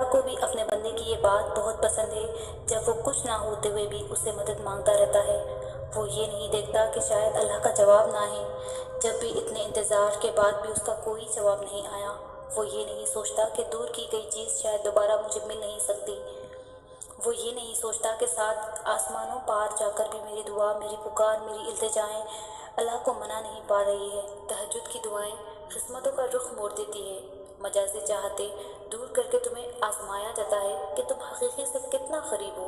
اللہ کو بھی اپنے بندے کی یہ بات بہت پسند ہے، جب وہ کچھ نہ ہوتے ہوئے بھی اسے مدد مانگتا رہتا ہے۔ وہ یہ نہیں دیکھتا کہ شاید اللہ کا جواب نہ آئے۔ جب بھی اتنے انتظار کے بعد بھی اس کا کوئی جواب نہیں آیا، وہ یہ نہیں سوچتا کہ دور کی گئی چیز شاید دوبارہ مجھے مل نہیں سکتی۔ وہ یہ نہیں سوچتا کہ سات آسمانوں پار جا کر بھی میری دعا، میری پکار، میری التجائیں اللہ کو منا نہیں پا رہی ہے۔ تہجد کی دعائیں قسمتوں کا رخ موڑ دیتی ہے۔ مجازی چاہتے دور کر کے تمہیں آزمایا جاتا ہے کہ تم حقیقی سے کتنا قریب ہو۔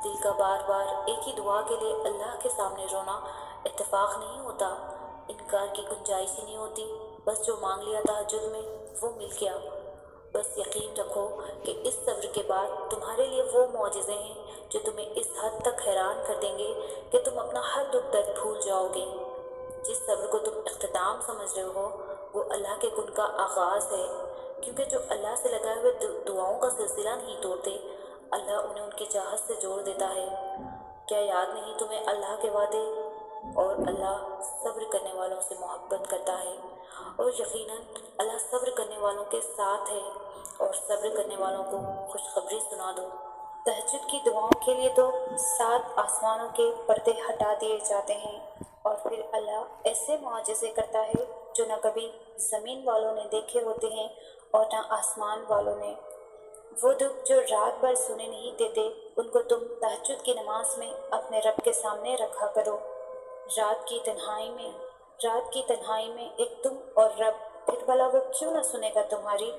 دل کا بار بار ایک ہی دعا کے لیے اللہ کے سامنے رونا اتفاق نہیں ہوتا، انکار کی گنجائش ہی نہیں ہوتی۔ بس جو مانگ لیا تہجد میں وہ مل گیا۔ بس یقین رکھو کہ اس صبر کے بعد تمہارے لیے وہ معجزے ہیں جو تمہیں اس حد تک حیران کر دیں گے کہ تم اپنا ہر دکھ درد بھول جاؤ گے۔ جس صبر کو تم اختتام سمجھ رہے ہو وہ اللہ کے کن کا آغاز ہے، کیونکہ جو اللہ سے لگائے ہوئے دعاؤں کا سلسلہ نہیں توڑتے، اللہ انہیں ان کی چاہت سے جوڑ دیتا ہے۔ کیا یاد نہیں تمہیں اللہ کے وعدے؟ اور اللہ صبر کرنے والوں سے محبت کرتا ہے، اور یقیناً اللہ صبر کرنے والوں کے ساتھ ہے، اور صبر کرنے والوں کو خوشخبری سنا دو۔ تہجد کی دعاؤں کے لیے تو سات آسمانوں کے پردے ہٹا دیے جاتے ہیں، اور پھر اللہ ایسے معجزے کرتا ہے جو نہ کبھی زمین والوں نے دیکھے ہوتے ہیں اور نہ آسمان والوں نے۔ وہ دکھ جو رات بھر سنے نہیں دیتے، ان کو تم تہجد کی نماز میں اپنے رب کے سامنے رکھا کرو۔ رات کی تنہائی میں ایک تم اور رب، پھر بھلا وہ کیوں نہ سنے گا تمہاری؟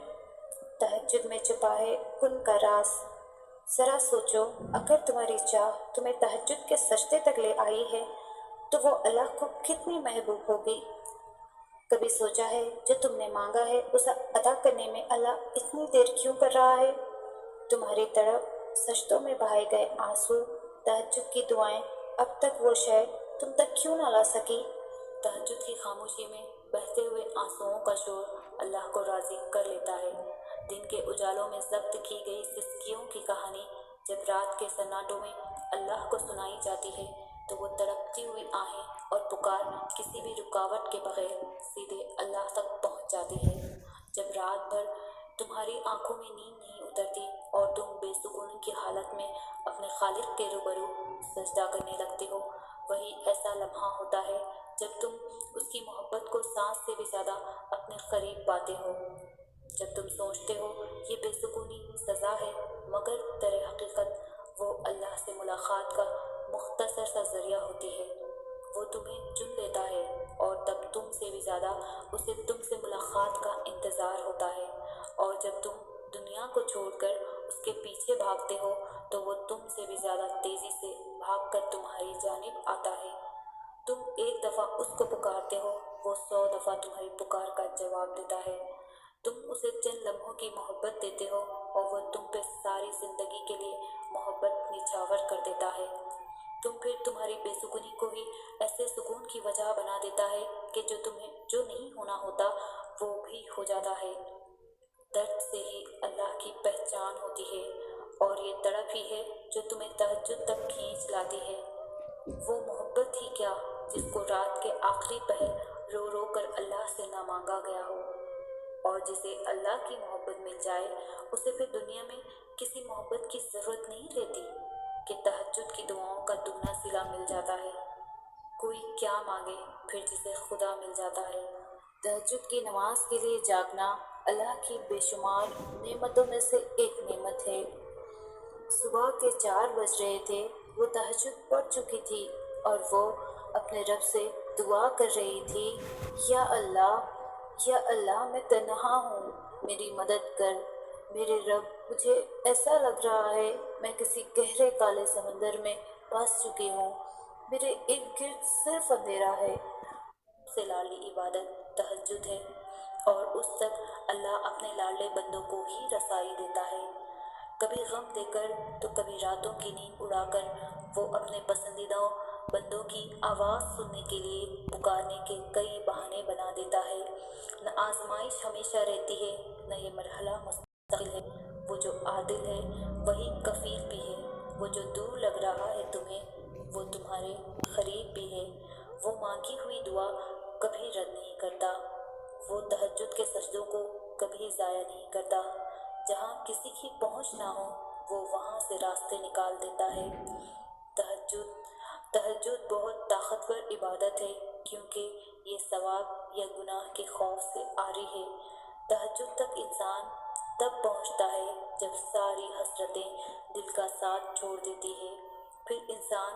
تہجد میں چھپا ہے کن کا راز۔ ذرا سوچو، اگر تمہاری چاہ تمہیں تہجد کے سجدے تک لے آئی ہے تو وہ اللہ کو کتنی محبوب ہوگی۔ کبھی سوچا ہے جو تم نے مانگا ہے اسے ادا کرنے میں اللہ اتنی دیر کیوں کر رہا ہے؟ تمہاری تڑپ، سجدوں میں بہائے گئے آنسو، تہجد کی دعائیں، اب تک وہ شے تم تک کیوں نہ لا سکی؟ تہجد کی خاموشی میں بہتے ہوئے آنسوؤں کا شور اللہ کو راضی کر لیتا ہے۔ دن کے اجالوں میں ضبط کی گئی سسکیوں کی کہانی جب رات کے سناٹوں میں اللہ کو سنائی جاتی ہے تو وہ تڑپتی ہوئی آہیں اور پکار کسی بھی رکاوٹ کے بغیر سیدھے اللہ تک پہنچ جاتی ہے۔ جب رات بھر تمہاری آنکھوں میں نیند نہیں اترتی اور تم بے سکونی کی حالت میں اپنے خالق کے روبرو سجدہ کرنے لگتے ہو، وہی ایسا لمحہ ہوتا ہے جب تم اس کی محبت کو سانس سے بھی زیادہ اپنے قریب پاتے ہو۔ جب تم سوچتے ہو یہ بے سکونی سزا ہے، مگر در حقیقت وہ اللہ سے ملاقات کا مختصر سا ذریعہ ہوتی ہے۔ وہ تمہیں چن لیتا ہے اور تب تم سے بھی زیادہ اسے تم سے ملاقات کا انتظار ہوتا ہے، اور جب تم دنیا کو چھوڑ کر اس کے پیچھے بھاگتے ہو تو وہ تم سے بھی زیادہ تیزی سے بھاگ کر تمہاری جانب آتا ہے۔ تم ایک دفعہ اس کو پکارتے ہو، وہ 100 دفعہ تمہاری پکار کا جواب دیتا ہے۔ تم اسے چند لمحوں کی محبت دیتے ہو اور وہ تم پہ ساری زندگی کے لیے محبت نچھاور کر دیتا ہے۔ تم پھر تمہاری بے سکونی کو ہی ایسے سکون کی وجہ بنا دیتا ہے کہ جو نہیں ہونا ہوتا وہ بھی ہو جاتا ہے۔ درد سے ہی اللہ کی پہچان ہوتی ہے، اور یہ تڑپ ہی ہے جو تمہیں تہجد تک کھینچ لاتی ہے۔ وہ محبت ہی کیا جس کو رات کے آخری پہر رو رو کر اللہ سے نہ مانگا گیا ہو، اور جسے اللہ کی محبت مل جائے اسے پھر دنیا میں کسی محبت کی ضرورت نہیں رہتی کہ تہجد کی دعاؤں کا دگنا صلہ مل جاتا ہے۔ کوئی کیا مانگے پھر جسے خدا مل جاتا ہے۔ تہجد کی نماز کے لیے جاگنا اللہ کی بے شمار نعمتوں میں سے ایک نعمت ہے۔ صبح کے 4 بج رہے تھے، وہ تہجد پڑھ چکی تھی اور وہ اپنے رب سے دعا کر رہی تھی، یا اللہ میں تنہا ہوں، میری مدد کر۔ میرے رب، مجھے ایسا لگ رہا ہے میں کسی گہرے کالے سمندر میں پھنس چکی ہوں، میرے ارد گرد صرف اندھیرا ہے۔ سب سے لاڈلی عبادت تہجد ہے، اور اس تک اللہ اپنے لاڈلے بندوں کو ہی رسائی دیتا ہے۔ کبھی غم دے کر تو کبھی راتوں کی نیند اڑا کر وہ اپنے پسندیدہ بندوں کی آواز سننے کے لیے پکارنے کے کئی بہانے بنا دیتا ہے۔ نہ آزمائش ہمیشہ رہتی ہے، نہ یہ مرحلہ مستقل ہے۔ وہ جو عادل ہے وہی کفیل بھی ہے، وہ جو دور لگ رہا ہے تمہیں وہ تمہارے قریب بھی ہے۔ وہ مانگی ہوئی دعا کبھی رد نہیں کرتا، وہ تہجد کے سجدوں کو کبھی ضائع نہیں کرتا۔ جہاں کسی کی پہنچ نہ ہو وہ وہاں سے راستے نکال دیتا ہے۔ تہجد بہت طاقتور عبادت ہے کیونکہ یہ ثواب یا گناہ کے خوف سے عاری ہے۔ تہجد تک انسان تب پہنچتا ہے جب ساری حسرتیں دل کا ساتھ چھوڑ دیتی ہے۔ پھر انسان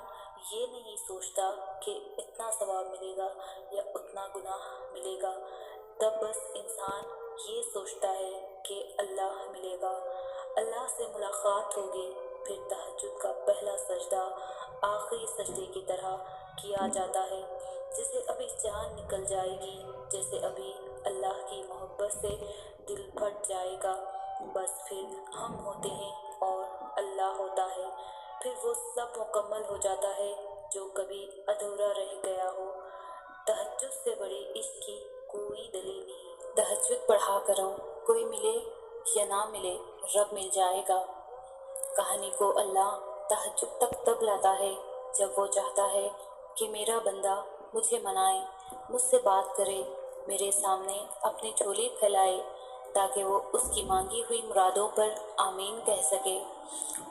یہ نہیں سوچتا کہ اتنا ثواب ملے گا یا اتنا گناہ ملے گا، تب بس انسان یہ سوچتا ہے کہ اللہ ملے گا، اللہ سے ملاقات ہوگی۔ پھر تہجد کا پہلا سجدہ آخری سجدے کی طرح کیا جاتا ہے، جیسے ابھی جان نکل جائے گی، جیسے ابھی اللہ کی محبت سے دل پھٹ جائے گا۔ بس پھر ہم ہوتے ہیں اور اللہ ہوتا ہے، پھر وہ سب مکمل ہو جاتا ہے جو کبھی ادھورا رہ گیا ہو۔ تہجد سے بڑے عشق کی کوئی دلیل نہیں۔ تہجد پڑھا کرو، کوئی ملے یا نہ ملے رب مل جائے گا۔ کہانی کو اللہ تہجد تک تب لاتا ہے جب وہ چاہتا ہے کہ میرا بندہ مجھے منائے، مجھ سے بات کرے، میرے سامنے اپنی جھولی پھیلائے تاکہ وہ اس کی مانگی ہوئی مرادوں پر آمین کہہ سکے۔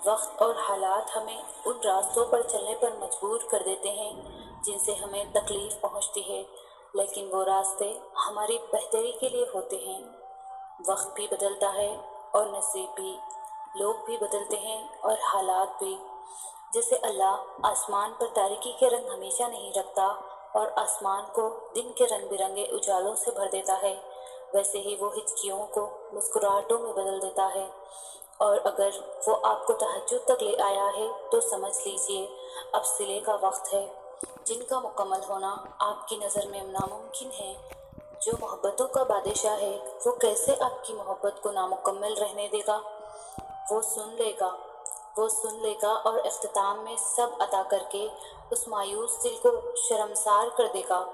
وقت اور حالات ہمیں ان راستوں پر چلنے پر مجبور کر دیتے ہیں جن سے ہمیں تکلیف پہنچتی ہے، لیکن وہ راستے ہماری بہتری کے لیے ہوتے ہیں۔ وقت بھی بدلتا ہے اور نصیب بھی، لوگ بھی بدلتے ہیں اور حالات بھی۔ جیسے اللہ آسمان پر تاریکی کے رنگ ہمیشہ نہیں رکھتا اور آسمان کو دن کے رنگ برنگے اجالوں سے بھر دیتا ہے، ویسے ہی وہ ہچکیوں کو مسکراہٹوں میں بدل دیتا ہے۔ اور اگر وہ آپ کو تہجد تک لے آیا ہے تو سمجھ لیجئے اب صلے کا وقت ہے۔ جن کا مکمل ہونا آپ کی نظر میں ناممکن ہے، جو محبتوں کا بادشاہ ہے، وہ کیسے آپ کی محبت کو نامکمل رہنے دے گا؟ وہ سن لے گا اور اختتام میں سب عطا کر کے اس مایوس دل کو شرمسار کر دے گا۔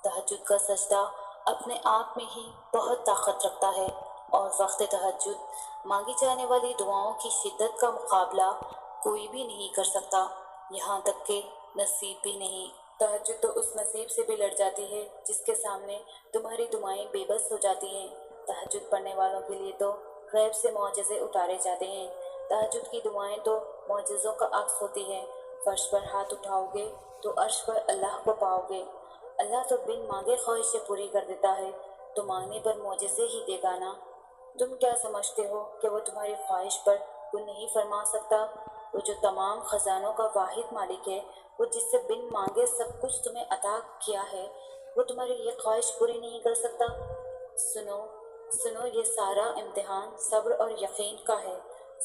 تہجد کا سجدہ اپنے آپ میں ہی بہت طاقت رکھتا ہے اور وقت تہجد مانگی جانے والی دعاؤں کی شدت کا مقابلہ کوئی بھی نہیں کر سکتا، یہاں تک کہ نصیب بھی نہیں۔ تہجد تو اس نصیب سے بھی لڑ جاتی ہے جس کے سامنے تمہاری دعائیں بے بس ہو جاتی ہیں۔ تہجد پڑھنے والوں کے لیے تو غیب سے معجزے اتارے جاتے ہیں۔ تہجد کی دعائیں تو معجزوں کا عکس ہوتی ہیں۔ فرش پر ہاتھ اٹھاؤ گے تو عرش پر اللہ کو پاؤ گے۔ اللہ تو بن مانگے خواہشیں پوری کر دیتا ہے، تو مانگنے پر معجزے ہی دے گا نا۔ تم کیا سمجھتے ہو کہ وہ تمہاری خواہش پر کن نہیں فرما سکتا؟ وہ جو تمام خزانوں کا واحد مالک ہے، وہ جس سے بن مانگے سب کچھ تمہیں عطا کیا ہے، وہ تمہاری یہ خواہش پوری نہیں کر سکتا؟ سنو یہ سارا امتحان صبر اور یقین کا ہے۔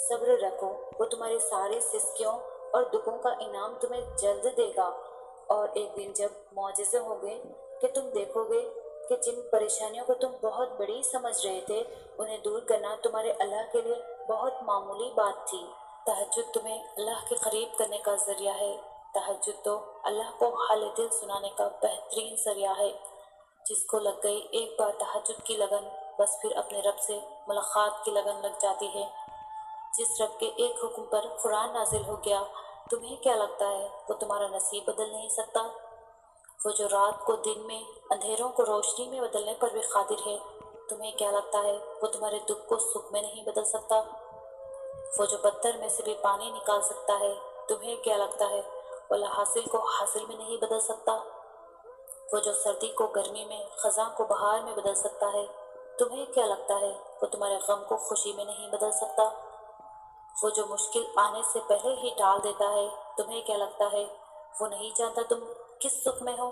صبر رکھو، وہ تمہاری ساری سستیوں اور دکھوں کا انعام تمہیں جلد دے گا۔ اور ایک دن جب معجزے ہوں گے کہ تم دیکھو گے کہ جن پریشانیوں کو تم بہت بڑی سمجھ رہے تھے، انہیں دور کرنا تمہارے اللہ کے لیے بہت معمولی بات تھی۔ تہجد تمہیں اللہ کے قریب کرنے کا ذریعہ ہے۔ تہجد تو اللہ کو حال دل سنانے کا بہترین ذریعہ ہے۔ جس کو لگ گئی ایک بار تہجد کی لگن، بس پھر اپنے رب سے ملاقات کی لگن لگ جاتی ہے۔ جس رب کے ایک حکم پر قرآن نازل ہو گیا، تمہیں کیا لگتا ہے وہ تمہارا نصیب بدل نہیں سکتا؟ وہ جو رات کو دن میں، اندھیروں کو روشنی میں بدلنے پر بھی قادر ہے، تمہیں کیا لگتا ہے وہ تمہارے دکھ کو سکھ میں نہیں بدل سکتا؟ وہ جو پتھر میں سے بھی پانی نکال سکتا ہے، تمہیں کیا لگتا ہے وہ حاصل کو حاصل میں نہیں بدل سکتا؟ وہ جو سردی کو گرمی میں، خزاں کو بہار میں بدل سکتا ہے، تمہیں کیا لگتا ہے وہ تمہارے غم کو خوشی میں نہیں بدل سکتا؟ وہ جو مشکل آنے سے پہلے ہی ٹال دیتا ہے، تمہیں کیا لگتا ہے وہ نہیں جانتا تم کس سکھ میں ہو؟